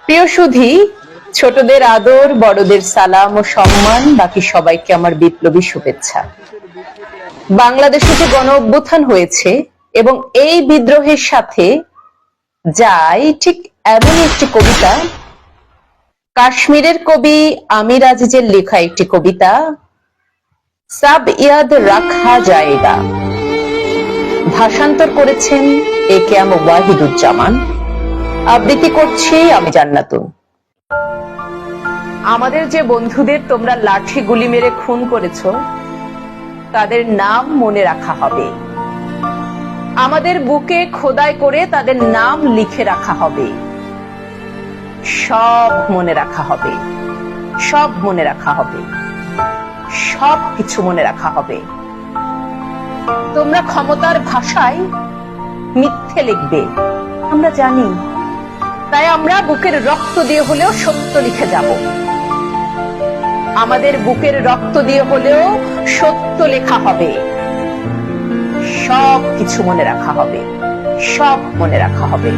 প্রিয় সুধী, ছোটদের আদর, বড়দের সালাম ও সম্মান, বাকি সবাইকে আমার বিপ্লবী শুভেচ্ছা। বাংলাদেশে যে গণ অভ্যুত্থান হয়েছে এবং এই বিদ্রোহের সাথে যায় ঠিক এমনই একটি কবিতা, কাশ্মীরের কবি আমির আজিজের লেখা একটি কবিতা, সাব ইয়াদ রাখা জায়েগা। ভাষান্তর করেছেন একেএম ওয়াহিদুজ্জামান। আবৃত্তি করছি আমি জান্নাতুন। আমাদের যে বন্ধুদের তোমরা লাঠি গুলি মেরে খুন করেছো, তাদের নাম মনে রাখা হবে। আমাদের বুকে খোদাই করে তাদের নাম লিখে রাখা হবে। সব মনে রাখা হবে, সব মনে রাখা হবে, সব কিছু মনে রাখা হবে। তোমরা ক্ষমতার ভাষায় মিথ্যে লিখবে, আমরা জানি। তাই আমরা বুকের রক্ত দিয়ে হলেও সত্য লিখে যাব। আমাদের বুকের রক্ত দিয়ে হলেও সত্য লেখা হবে। সব কিছু মনে রাখা হবে, সব মনে রাখা হবে।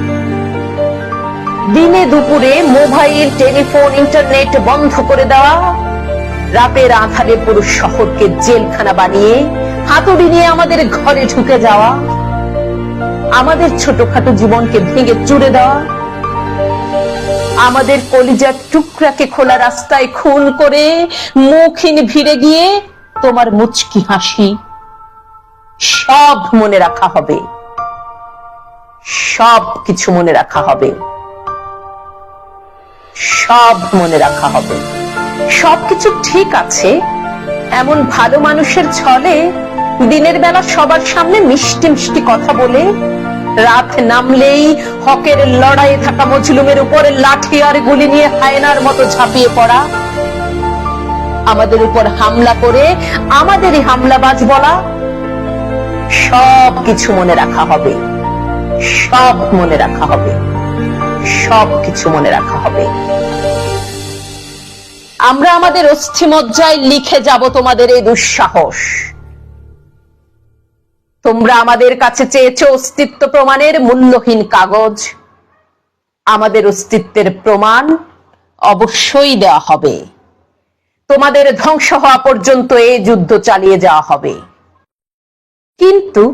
দিনে দুপুরে মোবাইল, টেলিফোন, ইন্টারনেট বন্ধ করে দেওয়া, রাতের আঁধারে পুরো শহরকে জেলখানা বানিয়ে হাতুড়ি নিয়ে আমাদের ঘরে ঢুকে যাওয়া, আমাদের ছোটখাটো জীবনকে ভেঙে চুরে দেওয়া, আমাদের কলিজার টুকরাকে খোলা রাস্তায় খুন করে মুখহীন ভিড়ে গিয়ে তোমার মুচকি হাসি, সব মনে রাখা হবে। সব কিছু মনে রাখা হবে, সব মনে রাখা হবে। সবকিছু ঠিক আছে এমন ভালো মানুষের ছলে দিনের বেলা সবার সামনে মিষ্টি মিষ্টি কথা বলে, রাত নামলেই হকের লড়াইয়ে থাকা মজলুমের উপরে লাঠি আর গুলি নিয়ে হায়নার মতো ঝাঁপিয়ে পড়া, আমাদের উপর হামলা করে আমাদেরই হামলাবাজ বলা, সব কিছু মনে রাখা হবে। সব মনে রাখা হবে, সব কিছু মনে রাখা হবে। আমরা আমাদের অস্থিমজ্জায় লিখে যাব তোমাদের এই দুঃসাহস। তোমরা আমাদের কাছে চেয়েছো অস্তিত্ব প্রমাণের মূল্যহীন কাগজ। আমাদের অস্তিত্বের প্রমাণ অবশ্যই দেওয়া হবে। তোমাদের ধ্বংস হওয়া পর্যন্ত এই যুদ্ধ চালিয়ে যাওয়া হবে। কিন্তু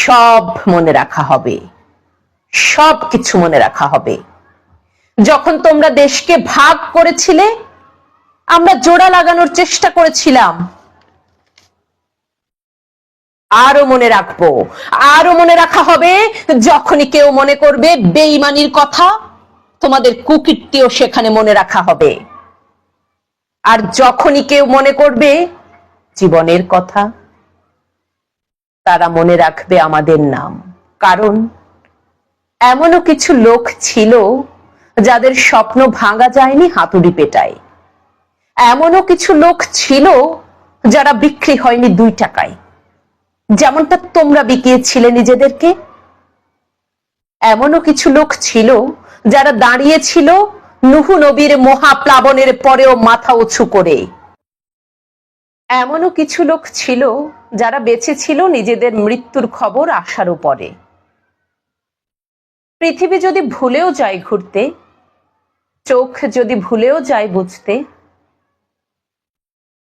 সব মনে রাখা হবে, সব কিছু মনে রাখা হবে। যখন তোমরা দেশকে ভাগ করেছিলে, আমরা জোড়া লাগানোর চেষ্টা করেছিলাম। আরো মনে রাখবো, আরো মনে রাখা হবে। যখনই কেউ মনে করবে বেঈমানির কথা, তোমাদের কুকীর্তিও সেখানে মনে রাখা হবে। আর যখনই কেউ মনে করবে জীবনের কথা, তারা মনে রাখবে আমাদের নাম। কারণ এমনও কিছু লোক ছিল যাদের স্বপ্ন ভাঙা যায়নি হাতুড়ি পেটায়। এমনও কিছু লোক ছিল যারা বিক্রি হয়নি 2 টাকায়, যেমনটা তোমরা বিকিয়েছিলে নিজেদেরকে। এমনও কিছু লোক ছিল যারা দাঁড়িয়েছিল নূহ নবীর মহাপ্লাবনের পরেও মাথা উঁচু করে। এমনও কিছু লোক ছিল যারা বেঁচে ছিল নিজেদের মৃত্যুর খবর আসার উপরে। পৃথিবী যদি ভুলেও যায় ঘুরতে, চোখ যদি ভুলেও যায় বুঝতে,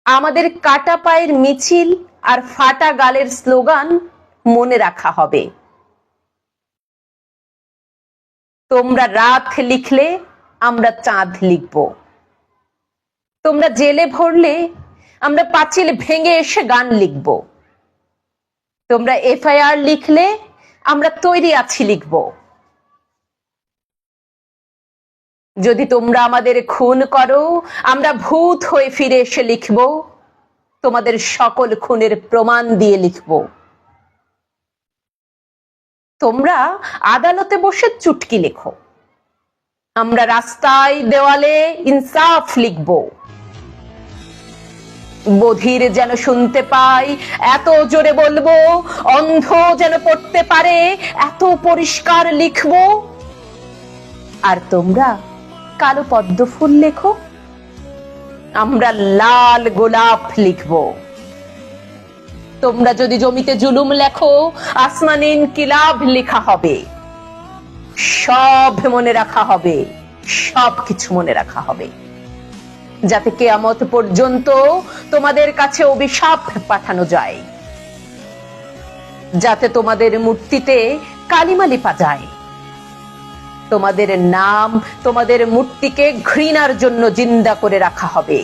আমাদের কাটা পায়ের মিছিল আর ফাটা গালের স্লোগান মনে রাখা হবে। তোমরা রাত লিখলে আমরা চাঁদ লিখব। তোমরা জেলে ভরলে আমরা পাঁচিল ভেঙে এসে গান লিখব। তোমরা এফআইআর লিখলে আমরা তৈরি আছি লিখব। যদি তোমরা আমাদের খুন করো, আমরা ভূত হয়ে ফিরে এসে লিখব। তোমাদের সকল খুনের প্রমাণ দিয়ে লিখব। তোমরা আদালতে বসে চুটকি লেখো, আমরা রাস্তায় দেওয়ালে ইনসাফ লিখব। বধির যেন শুনতে পাই এত জোরে বলবো, অন্ধ যেন পড়তে পারে এত পরিষ্কার লিখব। আর তোমরা কালো পদ্ম ফুল লেখো, আমরা লাল গোলাপ লিখব। তোমরা যদি জমিতে জুলুম লেখো, আসমানে ইনকিলাব লেখা হবে। সব মনে রাখা হবে, সবকিছু মনে রাখা হবে, যাতে কিয়ামত পর্যন্ত তোমাদের কাছে অভিশাপ পাঠানো যায়, যাতে তোমাদের মূর্তিতে কালিমা লিপা যায়, তোমাদের নাম তোমাদের মূর্তিকে ঘৃণার জন্য জিন্দা করে রাখা হবে।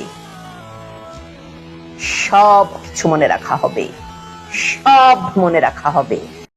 সব কিছু মনে রাখা হবে, সব মনে রাখা হবে।